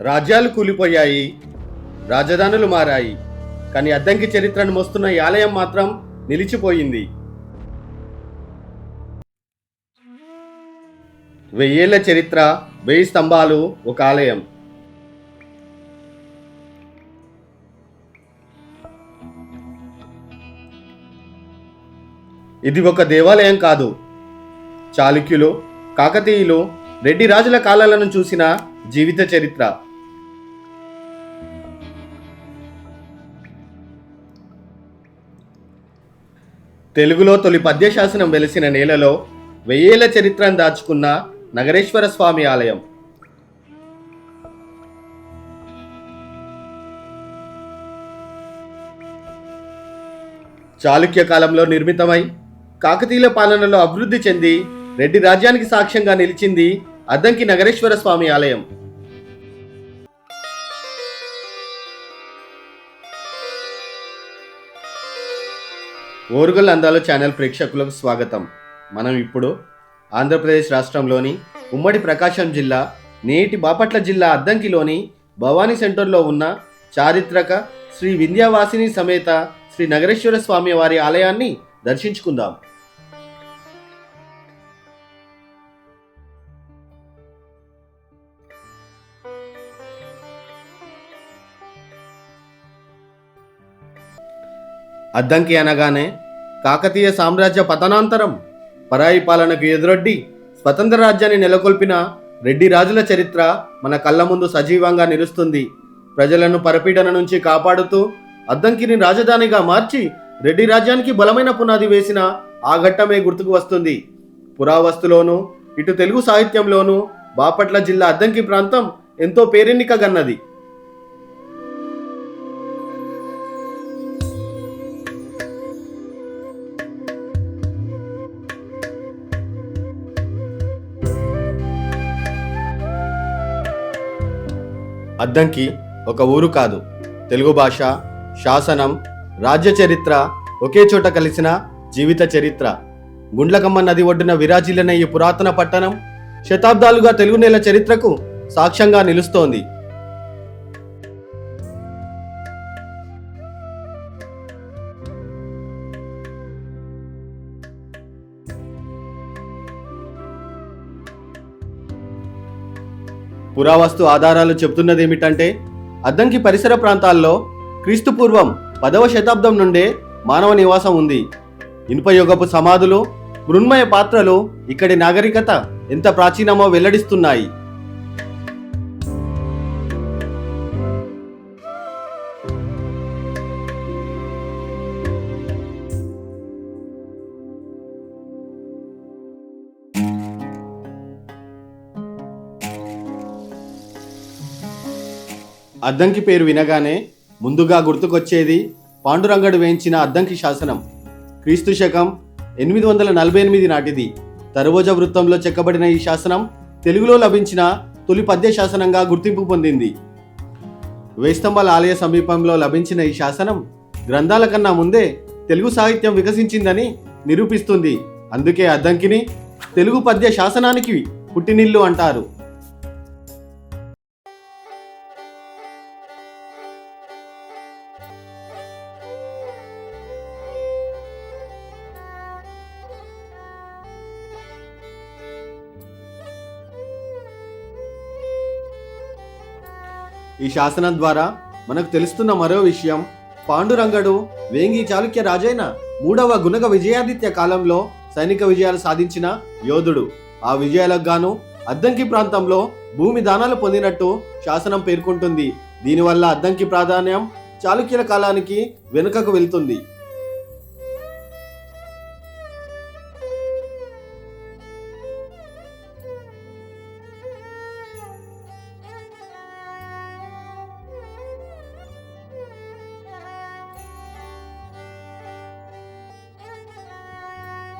రాజ్యాలు కూలిపోయాయి, రాజధానులు మారాయి, కానీ అద్దంకి చరిత్రను మోస్తున్న ఈ ఆలయం మాత్రం నిలిచిపోయింది. 1000 ఏళ్ల చరిత్ర, 1000 స్తంభాలు, ఒక ఆలయం. ఇది ఒక దేవాలయం కాదు, చాళుక్యులు, కాకతీయులు, రెడ్డి రాజుల కాలాలను చూసిన జీవిత చరిత్ర. తెలుగులో తొలి పద్య శాసనం వెలిసిన నేలలో 1000 ఏళ్ల చరిత్రను దాచుకున్న నగరేశ్వర స్వామి ఆలయం. చాళుక్య కాలంలో నిర్మితమై కాకతీయుల పాలనలో అభివృద్ధి చెంది రెడ్డి రాజ్యానికి సాక్ష్యంగా నిలిచింది అద్దంకి నగరేశ్వర స్వామి ఆలయం. ఓరుగల్ అందాలు ఛానల్ ప్రేక్షకులకు స్వాగతం. మనం ఇప్పుడు ఆంధ్రప్రదేశ్ రాష్ట్రంలోని ఉమ్మడి ప్రకాశం జిల్లా, నేటి బాపట్ల జిల్లా అద్దంకిలోని భవానీ సెంటర్లో ఉన్న చారిత్రక శ్రీ వింధ్యవాసిని సమేత శ్రీ నగరేశ్వర స్వామి వారి ఆలయాన్ని దర్శించుకుందాం. అద్దంకి అనగానే కాకతీయ సామ్రాజ్య పతనాంతరం పరాయి పాలనకు ఎదురొడ్డి స్వతంత్ర రాజ్యాన్ని నెలకొల్పిన రెడ్డి రాజుల చరిత్ర మన కళ్ళ ముందు సజీవంగా నిలుస్తుంది. ప్రజలను పరపీడన నుంచి కాపాడుతూ అద్దంకిని రాజధానిగా మార్చి రెడ్డి రాజ్యానికి బలమైన పునాది వేసిన ఆ ఘట్టమే గుర్తుకు వస్తుంది. పురావస్తులోను ఇటు తెలుగు సాహిత్యంలోనూ బాపట్ల జిల్లా అద్దంకి ప్రాంతం ఎంతో పేరెన్నికగన్నది. అద్దంకి ఒక ఊరు కాదు, తెలుగు భాష, శాసనం, రాజ్య చరిత్ర ఒకే చోట కలిసిన జీవిత చరిత్ర. గుండ్లకమ్మ నది ఒడ్డున విరాజిల్లిన ఈ పురాతన పట్టణం శతాబ్దాలుగా తెలుగు నేల చరిత్రకు సాక్ష్యంగా నిలుస్తోంది. పురావస్తు ఆధారాలు చెబుతున్నదేమిటంటే అద్దంకి పరిసర ప్రాంతాల్లో క్రీస్తుపూర్వం 10వ శతాబ్దం నుండే మానవ నివాసం ఉంది. ఇనుపయుగపు సమాధులు, మృన్మయ పాత్రలు ఇక్కడి నాగరికత ఎంత ప్రాచీనమో వెల్లడిస్తున్నాయి. అద్దంకి పేరు వినగానే ముందుగా గుర్తుకొచ్చేది పాండురంగడు వేయించిన అద్దంకి శాసనం. క్రీస్తు శకం 848 నాటిది. తరువోజ వృత్తంలో చెక్కబడిన ఈ శాసనం తెలుగులో లభించిన తొలి పద్య శాసనంగా గుర్తింపు పొందింది. వేస్తంభాల ఆలయ సమీపంలో లభించిన ఈ శాసనం గ్రంథాల కన్నా ముందే తెలుగు సాహిత్యం వికసించిందని నిరూపిస్తుంది. అందుకే అద్దంకిని తెలుగు పద్య శాసనానికి పుట్టినిల్లు అంటారు. ఈ శాసనం ద్వారా మనకు తెలుస్తున్న మరో విషయం, పాండురంగడు వేంగి చాళుక్య రాజైన 3వ గుణగ విజయాదిత్య కాలంలో సైనిక విజయాలు సాధించిన యోధుడు. ఆ విజయాలకు గాను అద్దంకి ప్రాంతంలో భూమి దానాలు పొందినట్టు శాసనం పేర్కొంటుంది. దీనివల్ల అద్దంకి ప్రాధాన్యం చాళుక్యుల కాలానికి వెనుకకు వెళ్తుంది.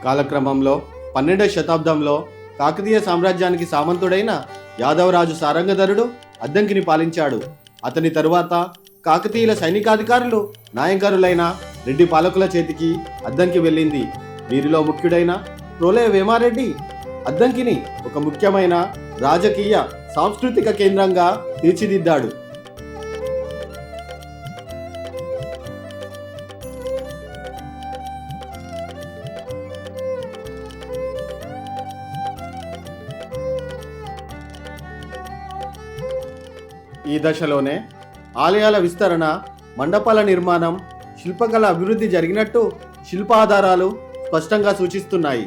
కాలక్రమంలో 12వ శతాబ్దంలో కాకతీయ సామ్రాజ్యానికి సామంతుడైన యాదవరాజు సారంగధరుడు అద్దంకిని పాలించాడు. అతని తరువాత కాకతీయుల సైనికాధికారులు నాయకులైన రెడ్డి పాలకుల చేతికి అద్దంకి వెళ్ళింది. వీరిలో ముఖ్యుడైన ప్రోలే వేమారెడ్డి అద్దంకిని ఒక ముఖ్యమైన రాజకీయ సాంస్కృతిక కేంద్రంగా తీర్చిదిద్దాడు. ఈ దశలోనే ఆలయాల విస్తరణ, మండపాల నిర్మాణం, శిల్పకళ అభివృద్ధి జరిగినట్టు శిల్పాధారాలు స్పష్టంగా సూచిస్తున్నాయి.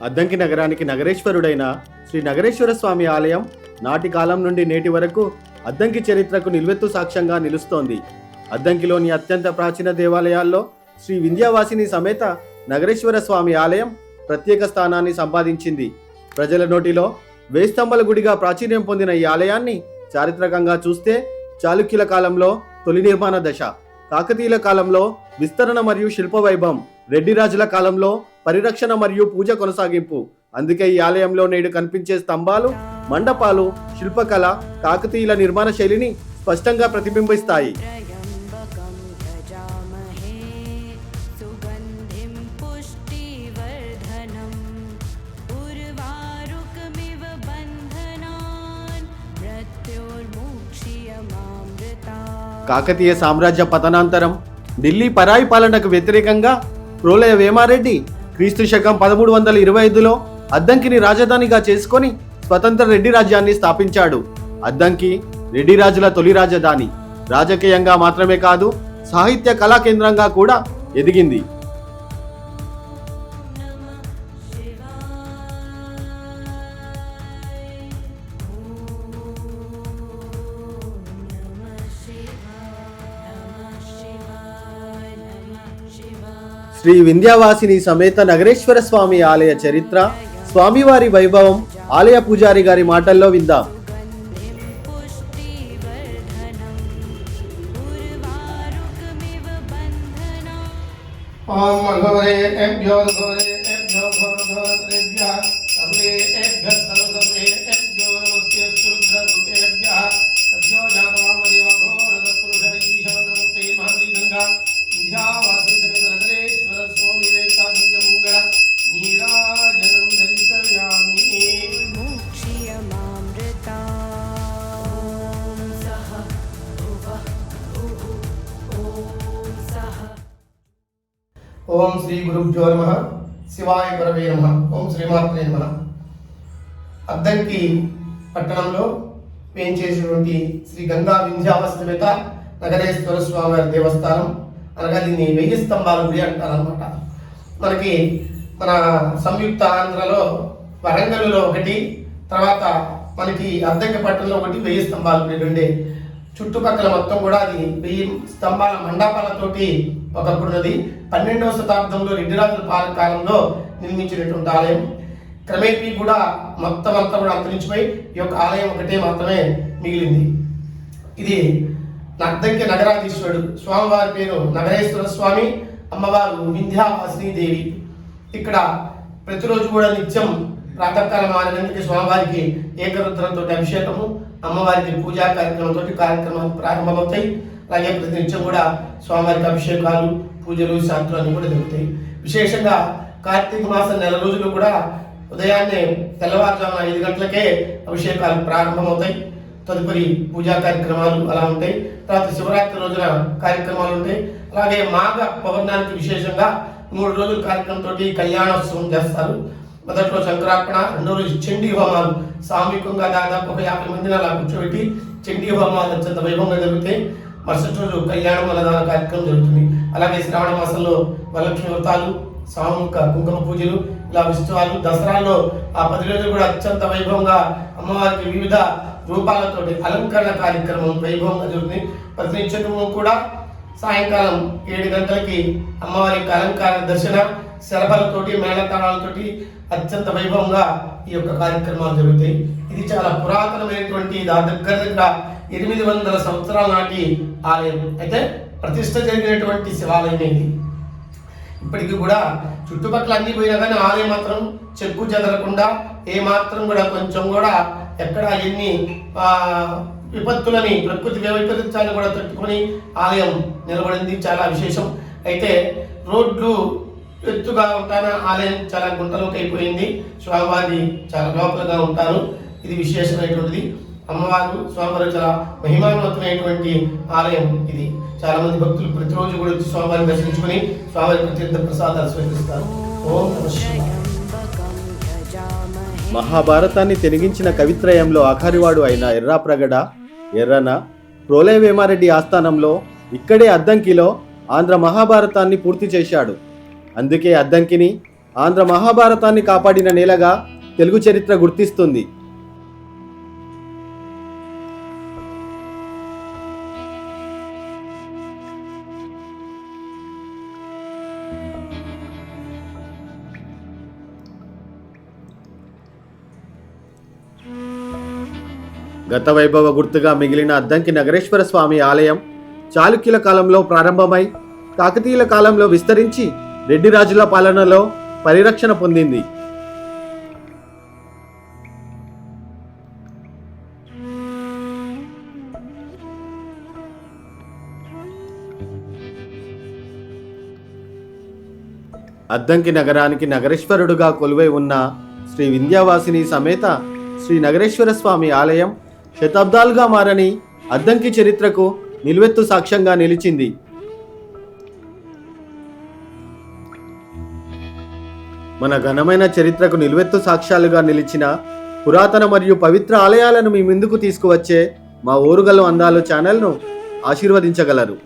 అద్దంకి నగరానికి నగరేశ్వరుడైన శ్రీ నగరేశ్వర స్వామి ఆలయం నాటి కాలం నుండి నేటి వరకు అద్దంకి చరిత్రకు నిలువెత్తు సాక్ష్యంగా నిలుస్తోంది. అద్దంకిలోని అత్యంత ప్రాచీన దేవాలయాల్లో శ్రీ వింధ్యావాసిని సమేత నగరేశ్వర స్వామి ఆలయం ప్రత్యేక స్థానాన్ని సంపాదించింది. ప్రజల నోటిలో వేస్తంభల గుడిగా ప్రాచుర్యం పొందిన ఈ ఆలయాన్ని చారిత్రకంగా చూస్తే చాళుక్యుల కాలంలో తొలి నిర్మాణ దశ, కాకతీయుల కాలంలో విస్తరణ మరియు శిల్ప వైభవం, రెడ్డి రాజుల కాలంలో పరిరక్షణ మరియు పూజ కొనసాగింపు. అందుకే ఈ ఆలయంలో నేడు కనిపించే స్తంభాలు, మండపాలు, శిల్పకళ కాకతీయుల నిర్మాణ శైలిని స్పష్టంగా ప్రతిబింబిస్తాయి. కాకతీయ సామ్రాజ్య పతనాంతరం ఢిల్లీ పరాయి పాలనకు వ్యతిరేకంగా ప్రోలయ వేమారెడ్డి క్రీస్తు శకం 1325లో అద్దంకిని రాజధానిగా చేసుకొని స్వతంత్ర రెడ్డి రాజ్యాన్ని స్థాపించాడు. అద్దంకి రెడ్డి రాజుల తొలి రాజధాని. రాజకీయంగా మాత్రమే కాదు, సాహిత్య కళా కేంద్రంగా కూడా ఎదిగింది. శ్రీ వింధ్యావాసిని సమేత నగరేశ్వర స్వామి ఆలయ చరిత్ర, స్వామివారి వైభవం ఆలయ పూజారి గారి మాటల్లో విందాం. ఓం శ్రీ గురుభ్యో నమః. శివాయ గురవే నమః. ఓం శ్రీమాత్రే నమః. అద్దంకి పట్టణంలో వేయించేసినటువంటి శ్రీ గంగా వింధ్యావస్థిత నగరేశ్వర స్వామి వారి దేవస్థానం, అనగా దీన్ని 1000 స్తంభాల గుడి అంటారనమాట. మనకి మన సంయుక్త ఆంధ్రలో వరంగల్లో ఒకటి, తర్వాత మనకి అద్దంకి పట్టణంలో ఒకటి 1000 స్తంభాల గుడి ఉండే. చుట్టుపక్కల మొత్తం కూడా అది 1000 స్తంభాల మండపాలతోటి ఒకప్పుడున్నది. 12వ శతాబ్దంలో రెడ్డిరాజుల పాలన కాలంలో నిర్మించినటువంటి ఆలయం. క్రమేపీ కూడా మొత్తం అంతా కూడా అంతరించిపోయి ఈ యొక్క ఆలయం ఒకటే మాత్రమే మిగిలింది. ఇది అద్దంకి నగరాధీశ్వరుడు. స్వామివారి పేరు నగరేశ్వర స్వామి, అమ్మవారు వింధ్యావాసిని దేవి. ఇక్కడ ప్రతిరోజు కూడా నిత్యం ప్రాతకాలం 6 గంటలకి స్వామివారికి ఏకరుద్రంతో అభిషేకము, అమ్మవారికి పూజా కార్యక్రమాలు ప్రారంభమవుతాయి. అలాగే ప్రతినిత్యం కూడా స్వామివారికి అభిషేకాలు, పూజలు, శాంతులు అన్నీ కూడా జరుగుతాయి. విశేషంగా కార్తీక మాసం నెల రోజులు కూడా ఉదయాన్నే తెల్లవారుజామున 5 గంటలకే అభిషేకాలు ప్రారంభమవుతాయి. తదుపరి పూజా కార్యక్రమాలు అలా ఉంటాయి. తర్వాత శివరాత్రి రోజున కార్యక్రమాలు ఉంటాయి. అలాగే మాఘ పౌర్ణానికి విశేషంగా 3 రోజుల కార్యక్రమంతో కళ్యాణోత్సవం చేస్తారు. మొదటి రోజు శంకరార్పణ, రెండో రోజు చండీ హోమాలు. సామూహికంగా దాదాపు 50 మందిని అలా కూర్చోబెట్టి చండీ హోమాలు అత్యంత వైభవంగా జరుగుతాయి. మరుసటి రోజు కళ్యాణం అన్నదాన కార్యక్రమం జరుగుతుంది. అలాగే శ్రావణ మాసంలో వరలక్ష్మి వ్రతాలు, సామూహిక కుంకుమ పూజలు, ఇలా ఉత్సవాలు. దసరాలో ఆ 10 రోజులు కూడా అత్యంత వైభవంగా అమ్మవారికి వివిధ రూపాలతో అలంకరణ కార్యక్రమం వైభవంగా జరుగుతుంది. ప్రతినిత్యము కూడా సాయంకాలం 7 గంటలకి అమ్మవారి అలంకార దర్శన, శరభలతోటి, మేళతాళాలతోటి అత్యంత వైభవంగా ఈ యొక్క కార్యక్రమాలు జరుగుతాయి. ఇది చాలా పురాతనమైనటువంటి దగ్గర 800 సంవత్సరాల నాటి ఆలయం. అయితే ప్రతిష్ట జరిగినటువంటి శివాలయం ఇది. ఇప్పటికీ కూడా చుట్టుపక్కల అన్ని పోయినా కానీ ఆలయం మాత్రం చెక్కు చెదరకుండా ఏ మాత్రం కూడా కొంచెం కూడా ఎక్కడ ఎన్ని విపత్తులని, ప్రకృతి వైపరీత్యాన్ని కూడా తట్టుకొని ఆలయం నిలబడింది. చాలా విశేషం. అయితే రోడ్లు ఎత్తుగా ఉంటాన ఆలయం చాలా గుంటలోకి అయిపోయింది. స్వామివారి చాలా లోపలగా ఉంటారు. ఇది విశేషమైనటువంటిది. అమ్మవారు స్వామివారు చాలా మహిమాన్వితమైనటువంటి ఆలయం ఇది. చాలా మంది భక్తులు ప్రతిరోజు కూడా వచ్చి స్వామివారిని దర్శించుకొని స్వామివారి తీర్థ ప్రసాదాలు స్వీకరిస్తారు. ఓం నమః శివాయ. మహాభారతాన్ని తెనిగించిన కవిత్రయంలో ఆఖరివాడు అయిన ఎర్రాప్రగడ ఎర్రన ప్రోలయ వేమారెడ్డి ఆస్థానంలో ఇక్కడే అద్దంకిలో ఆంధ్ర మహాభారతాన్ని పూర్తి చేశాడు. అందుకే అద్దంకిని ఆంధ్ర మహాభారతాన్ని కాపాడిన నేలగా తెలుగు చరిత్ర గుర్తిస్తుంది. గత వైభవ గుర్తుగా మిగిలిన అద్దంకి నగరేశ్వర స్వామి ఆలయం చాళుక్యుల కాలంలో ప్రారంభమై కాకతీయుల కాలంలో విస్తరించి రెడ్డి రాజుల పాలనలో పరిరక్షణ పొందింది. అద్దంకి నగరానికి నగరేశ్వరుడుగా కొలువై ఉన్న శ్రీ వింధ్యావాసిని సమేత శ్రీ నగరేశ్వర స్వామి ఆలయం శతాబ్దాలుగా మారని అద్దంకి చరిత్రకు నిలువెత్తు సాక్ష్యంగా నిలిచింది. మన ఘనమైన చరిత్రకు నిలువెత్తు సాక్ష్యాలుగా నిలిచిన పురాతన మరియు పవిత్ర ఆలయాలను మీ ముందుకు తీసుకువచ్చే మా ఓరుగల్లు అందాలు ఛానల్ను ఆశీర్వదించగలరు.